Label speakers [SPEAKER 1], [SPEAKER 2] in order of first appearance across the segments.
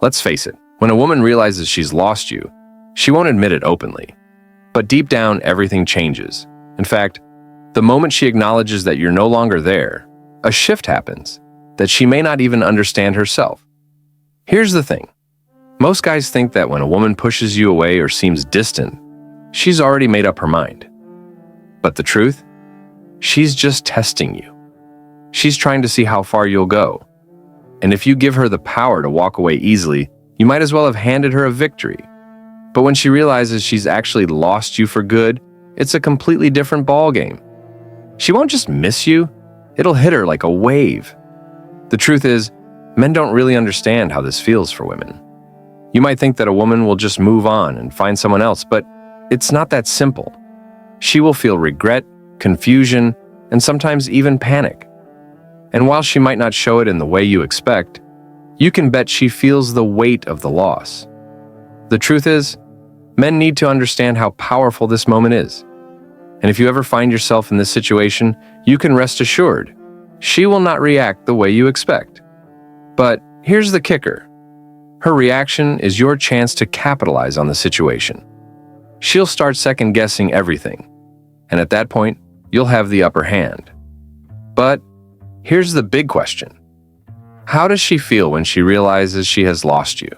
[SPEAKER 1] Let's face it, when a woman realizes she's lost you, she won't admit it openly. But deep down, everything changes. In fact, the moment she acknowledges that you're no longer there, a shift happens that she may not even understand herself. Here's the thing. Most guys think that when a woman pushes you away or seems distant, she's already made up her mind. But the truth? She's just testing you. She's trying to see how far you'll go. And if you give her the power to walk away easily, you might as well have handed her a victory. But when she realizes she's actually lost you for good, it's a completely different ballgame. She won't just miss you, it'll hit her like a wave. The truth is, men don't really understand how this feels for women. You might think that a woman will just move on and find someone else, but it's not that simple. She will feel regret, confusion, and sometimes even panic. And while she might not show it in the way you expect, you can bet she feels the weight of the loss. The truth is, men need to understand how powerful this moment is. And if you ever find yourself in this situation, you can rest assured, she will not react the way you expect. But here's the kicker. Her reaction is your chance to capitalize on the situation. She'll start second-guessing everything, and at that point, you'll have the upper hand. But here's the big question. How does she feel when she realizes she has lost you?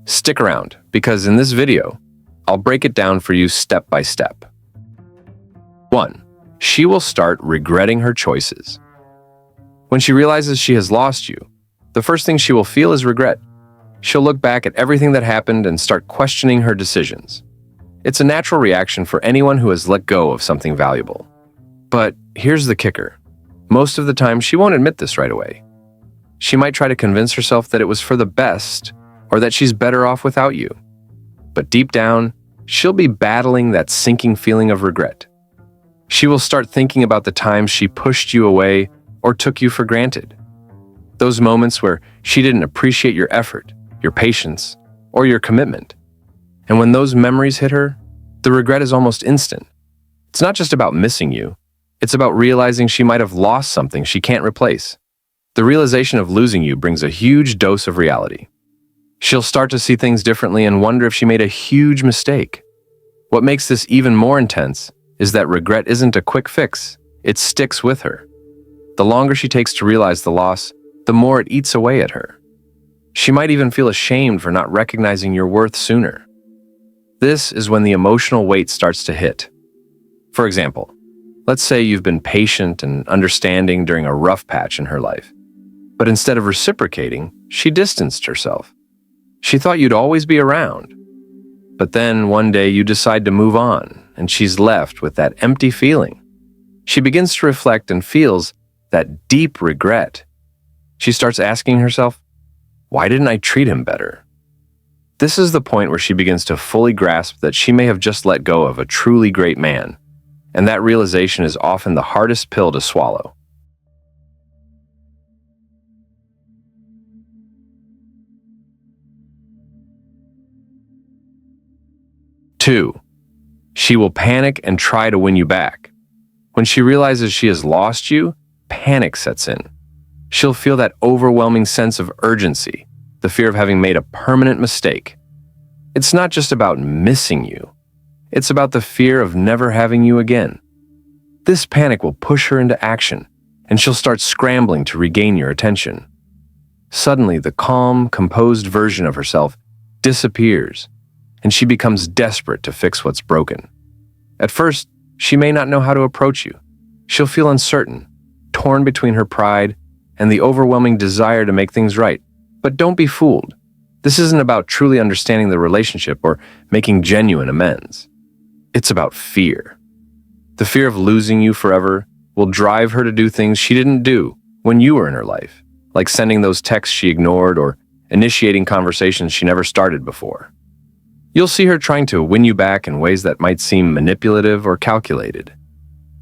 [SPEAKER 1] Stick around, because in this video, I'll break it down for you step by step. 1. She will start regretting her choices. When she realizes she has lost you, the first thing she will feel is regret. She'll look back at everything that happened and start questioning her decisions. It's a natural reaction for anyone who has let go of something valuable. But here's the kicker. Most of the time, she won't admit this right away. She might try to convince herself that it was for the best or that she's better off without you. But deep down, she'll be battling that sinking feeling of regret. She will start thinking about the times she pushed you away or took you for granted. Those moments where she didn't appreciate your effort, your patience, or your commitment. And when those memories hit her, the regret is almost instant. It's not just about missing you. It's about realizing she might have lost something she can't replace. The realization of losing you brings a huge dose of reality. She'll start to see things differently and wonder if she made a huge mistake. What makes this even more intense is that regret isn't a quick fix. It sticks with her. The longer she takes to realize the loss, the more it eats away at her. She might even feel ashamed for not recognizing your worth sooner. This is when the emotional weight starts to hit. For example, let's say you've been patient and understanding during a rough patch in her life. But instead of reciprocating, she distanced herself. She thought you'd always be around. But then one day you decide to move on, and she's left with that empty feeling. She begins to reflect and feels that deep regret. She starts asking herself, why didn't I treat him better? This is the point where she begins to fully grasp that she may have just let go of a truly great man, and that realization is often the hardest pill to swallow. Two, she will panic and try to win you back. When she realizes she has lost you, panic sets in. She'll feel that overwhelming sense of urgency, the fear of having made a permanent mistake. It's not just about missing you. It's about the fear of never having you again. This panic will push her into action, and she'll start scrambling to regain your attention. Suddenly, the calm, composed version of herself disappears, and she becomes desperate to fix what's broken. At first, she may not know how to approach you. She'll feel uncertain, torn between her pride and the overwhelming desire to make things right. But don't be fooled. This isn't about truly understanding the relationship or making genuine amends. It's about fear. The fear of losing you forever will drive her to do things she didn't do when you were in her life, like sending those texts she ignored or initiating conversations she never started before. You'll see her trying to win you back in ways that might seem manipulative or calculated.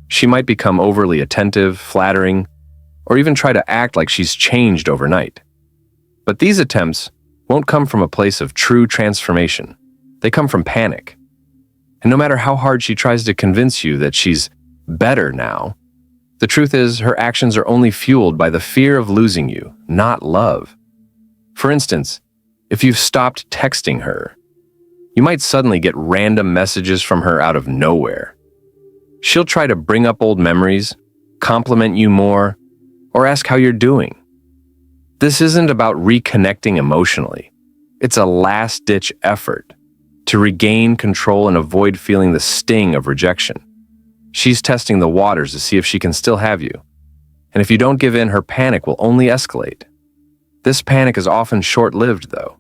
[SPEAKER 1] She might become overly attentive, flattering, or even try to act like she's changed overnight. But these attempts won't come from a place of true transformation. They come from panic. And no matter how hard she tries to convince you that she's better now, the truth is her actions are only fueled by the fear of losing you, not love. For instance, If you've stopped texting her, you might suddenly get random messages from her out of nowhere. She'll try to bring up old memories, compliment you more, or ask how you're doing. This isn't about reconnecting emotionally. It's a last-ditch effort to regain control and avoid feeling the sting of rejection. She's testing the waters to see if she can still have you. And if you don't give in, her panic will only escalate. This panic is often short-lived, though.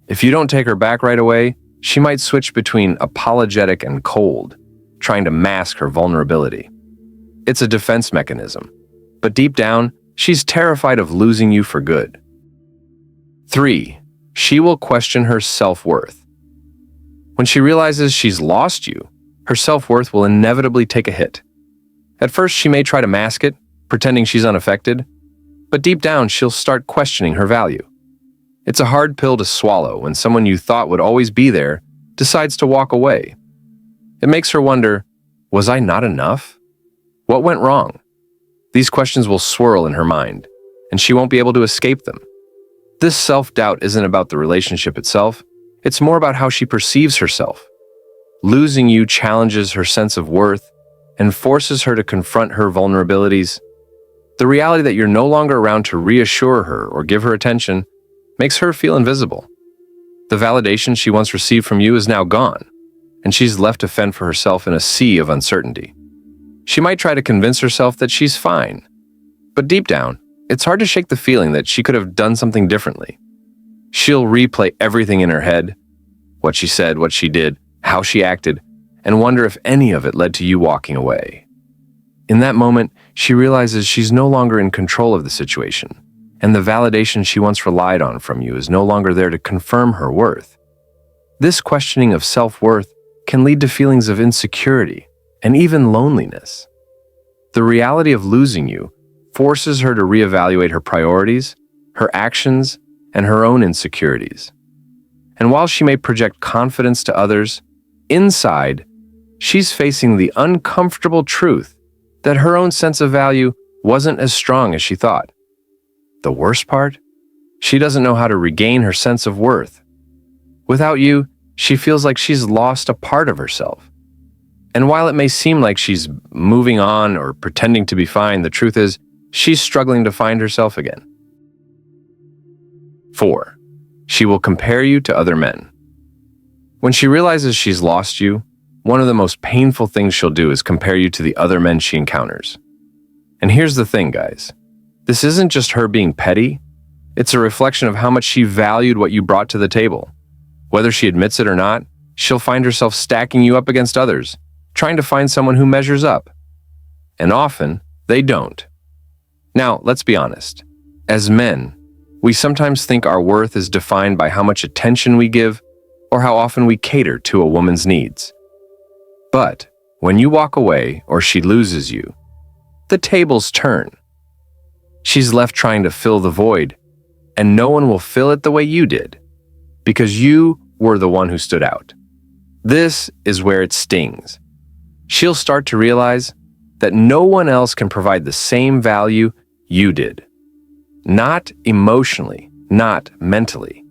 [SPEAKER 1] If you don't take her back right away, she might switch between apologetic and cold, trying to mask her vulnerability. It's a defense mechanism, but deep down, she's terrified of losing you for good. 3. She will question her self-worth. When she realizes she's lost you, her self-worth will inevitably take a hit. At first, she may try to mask it, pretending she's unaffected, but deep down, she'll start questioning her value. It's a hard pill to swallow when someone you thought would always be there decides to walk away. It makes her wonder, was I not enough? What went wrong? These questions will swirl in her mind, and she won't be able to escape them. This self-doubt isn't about the relationship itself, it's more about how she perceives herself. Losing you challenges her sense of worth and forces her to confront her vulnerabilities. The reality that you're no longer around to reassure her or give her attention makes her feel invisible. The validation she once received from you is now gone, and she's left to fend for herself in a sea of uncertainty. She might try to convince herself that she's fine, but deep down, it's hard to shake the feeling that she could have done something differently. She'll replay everything in her head, what she said, what she did, how she acted, and wonder if any of it led to you walking away. In that moment, she realizes she's no longer in control of the situation, and the validation she once relied on from you is no longer there to confirm her worth. This questioning of self-worth can lead to feelings of insecurity and even loneliness. The reality of losing you forces her to reevaluate her priorities, her actions, and her own insecurities. And while she may project confidence to others, inside, she's facing the uncomfortable truth that her own sense of value wasn't as strong as she thought. The worst part? She doesn't know how to regain her sense of worth. Without you, she feels like she's lost a part of herself. And while it may seem like she's moving on or pretending to be fine, the truth is, she's struggling to find herself again. 4. She will compare you to other men. When she realizes she's lost you, one of the most painful things she'll do is compare you to the other men she encounters. And here's the thing, guys. This isn't just her being petty. It's a reflection of how much she valued what you brought to the table. Whether she admits it or not, she'll find herself stacking you up against others, trying to find someone who measures up. And often, they don't. Now, let's be honest. As men, we sometimes think our worth is defined by how much attention we give or how often we cater to a woman's needs. But when you walk away or she loses you, the tables turn. She's left trying to fill the void, and no one will fill it the way you did, because you were the one who stood out. This is where it stings. She'll start to realize that no one else can provide the same value you did. Not emotionally, not mentally,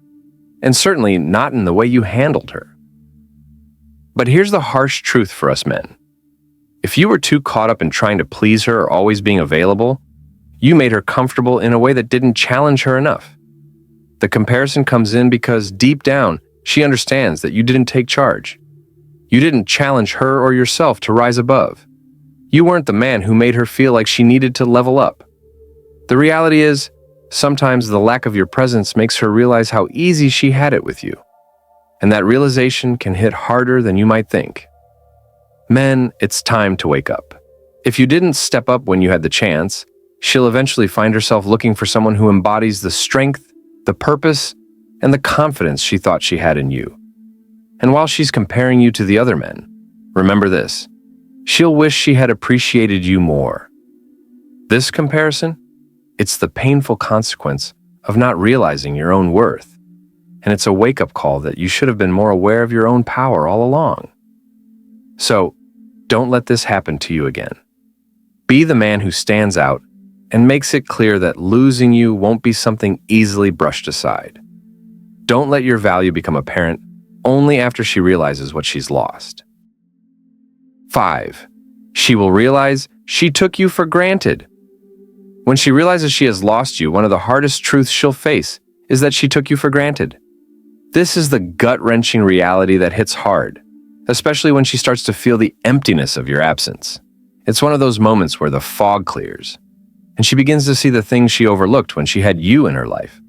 [SPEAKER 1] and certainly not in the way you handled her. But here's the harsh truth for us men. If you were too caught up in trying to please her or always being available, you made her comfortable in a way that didn't challenge her enough. The comparison comes in because deep down, she understands that you didn't take charge. You didn't challenge her or yourself to rise above. You weren't the man who made her feel like she needed to level up. The reality is, sometimes the lack of your presence makes her realize how easy she had it with you. And that realization can hit harder than you might think. Men, it's time to wake up. If you didn't step up when you had the chance, she'll eventually find herself looking for someone who embodies the strength, the purpose, and the confidence she thought she had in you. And while she's comparing you to the other men, remember this, she'll wish she had appreciated you more. This comparison, it's the painful consequence of not realizing your own worth. And it's a wake-up call that you should have been more aware of your own power all along. So, don't let this happen to you again. Be the man who stands out and makes it clear that losing you won't be something easily brushed aside. Don't let your value become apparent only after she realizes what she's lost. 5. She will realize she took you for granted. When she realizes she has lost you, one of the hardest truths she'll face is that she took you for granted. This is the gut-wrenching reality that hits hard, especially when she starts to feel the emptiness of your absence. It's one of those moments where the fog clears, and she begins to see the things she overlooked when she had you in her life.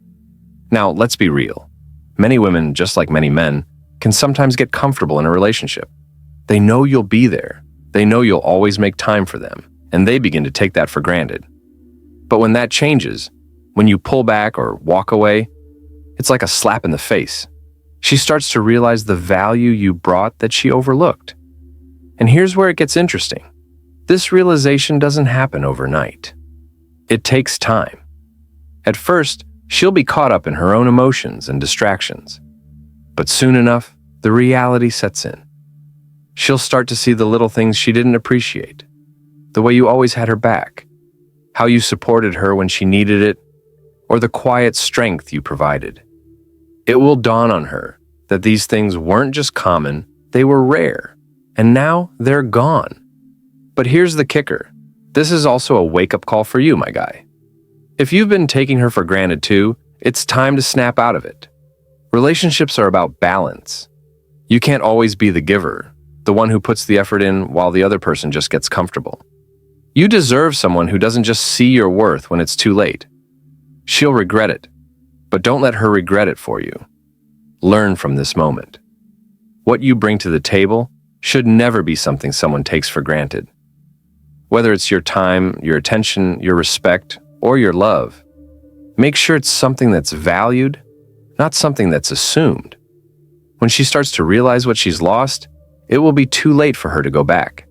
[SPEAKER 1] Now, let's be real. Many women, just like many men, can sometimes get comfortable in a relationship. They know you'll be there. They know you'll always make time for them, and they begin to take that for granted. But when that changes, when you pull back or walk away, it's like a slap in the face. She starts to realize the value you brought that she overlooked. And here's where it gets interesting. This realization doesn't happen overnight. It takes time. At first, she'll be caught up in her own emotions and distractions. But soon enough, the reality sets in. She'll start to see the little things she didn't appreciate, the way you always had her back, how you supported her when she needed it, or the quiet strength you provided. It will dawn on her that these things weren't just common, they were rare, and now they're gone. But here's the kicker. This is also a wake-up call for you, my guy. If you've been taking her for granted too, it's time to snap out of it. Relationships are about balance. You can't always be the giver, the one who puts the effort in while the other person just gets comfortable. You deserve someone who doesn't just see your worth when it's too late. She'll regret it, but don't let her regret it for you. Learn from this moment. What you bring to the table should never be something someone takes for granted. Whether it's your time, your attention, your respect, or your love, make sure it's something that's valued, not something that's assumed. When she starts to realize what she's lost, it will be too late for her to go back.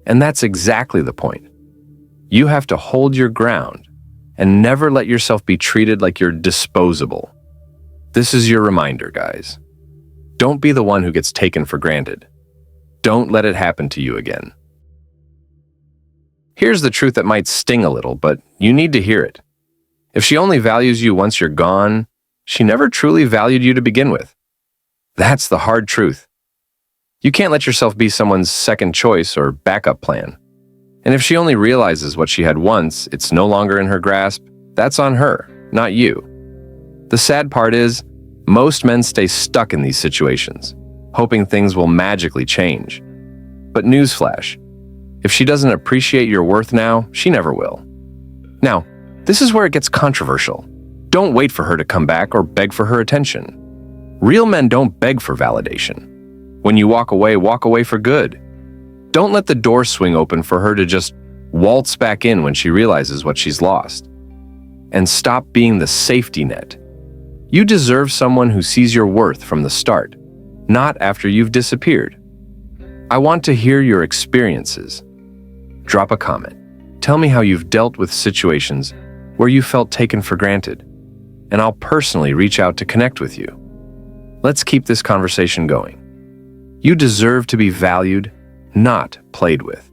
[SPEAKER 1] And that's exactly the point. You have to hold your ground and never let yourself be treated like you're disposable. This is your reminder, guys. Don't be the one who gets taken for granted. Don't let it happen to you again. Here's the truth that might sting a little, but you need to hear it. If she only values you once you're gone, she never truly valued you to begin with. That's the hard truth. You can't let yourself be someone's second choice or backup plan. And if she only realizes what she had once, it's no longer in her grasp, that's on her, not you. The sad part is, most men stay stuck in these situations, hoping things will magically change. But newsflash, if she doesn't appreciate your worth now, she never will. Now, this is where it gets controversial. Don't wait for her to come back or beg for her attention. Real men don't beg for validation. When you walk away for good. Don't let the door swing open for her to just waltz back in when she realizes what she's lost. And stop being the safety net. You deserve someone who sees your worth from the start, not after you've disappeared. I want to hear your experiences. Drop a comment. Tell me how you've dealt with situations where you felt taken for granted, and I'll personally reach out to connect with you. Let's keep this conversation going. You deserve to be valued, not played with.